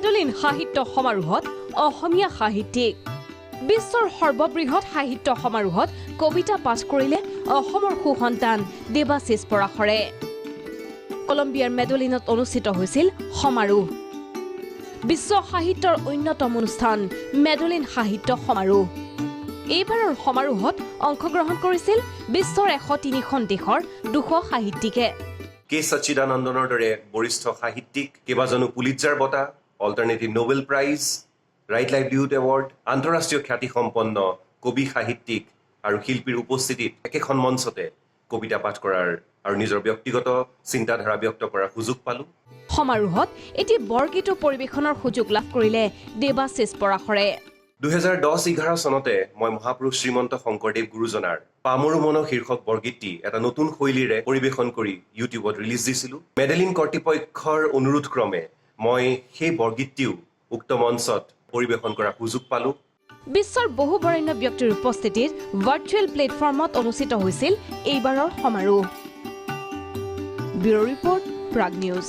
Madeline সাহিত্য সমাৰোহত অসমীয়া সাহিত্যিক বিশ্বৰ সৰ্ববৃহৎ সাহিত্য সমাৰোহত কবিতা পাঠ কৰিলে অসমৰ সুসন্তান দেৱাশিষ পৰাশৰে কলম্বিয়াৰ মেডেলিনত অনুষ্ঠিত হৈছিল সমাৰোহ বিশ্ব সাহিত্যৰ অন্যতম অনুষ্ঠান মেডেলিন সাহিত্য সমাৰোহ এইবাৰৰ সমাৰোহত অংশগ্ৰহণ কৰিছিল বিশ্বৰ 103খন দেশৰ 200 সাহিত্যিকে কে সচ্চিদানন্দনৰ দৰে বৰিষ্ঠ সাহিত্যিক কেইবাজনো পুলিটজাৰ বঁটা alternative Nobel prize right livelihood award আন্তঃৰাষ্ট্ৰীয় খ্যাতিসম্পন্ন কবি সাহিত্যিক আৰু শিল্পীৰ উপস্থিতিত একেখন মঞ্চতে কবিতা পাঠ কৰাৰ আৰু নিজৰ ব্যক্তিগত চিন্তাধাৰা ব্যক্ত কৰাৰ সুযোগ পালো সমাৰোহত এটি বৰগীত পৰিৱেশনৰ সুযোগ লাভ কৰিলে দেৱাশিষ পৰাশৰে 2010-11 চনতে মই মহাপুৰুষ শ্ৰীমন্ত শংকৰদেৱ গুৰুজনাৰ পামৰু মন শীৰ্ষক বৰগীতটি এটা নতুন শৈলীৰে পৰিৱেশন কৰি ইউটিউবত ৰিলিজ দিছিলো মেডেলিন কৰ্তৃপক্ষৰ অনুৰোধ ক্ৰমে মই সেই বৰগীতটিও উক্ত মঞ্চত পৰিৱেশন কৰাৰ সুযোগ পালো বিশ্বৰ বহু বৰেণ্য ব্যক্তিৰ উপস্থিতিত ভাৰ্চুৱেল প্লেটফৰ্মত অনুষ্ঠিত হৈছিল এইবাৰৰ সমাৰোহ ব্যুৰ ৰিপৰ্ট প্ৰাগ নিউজ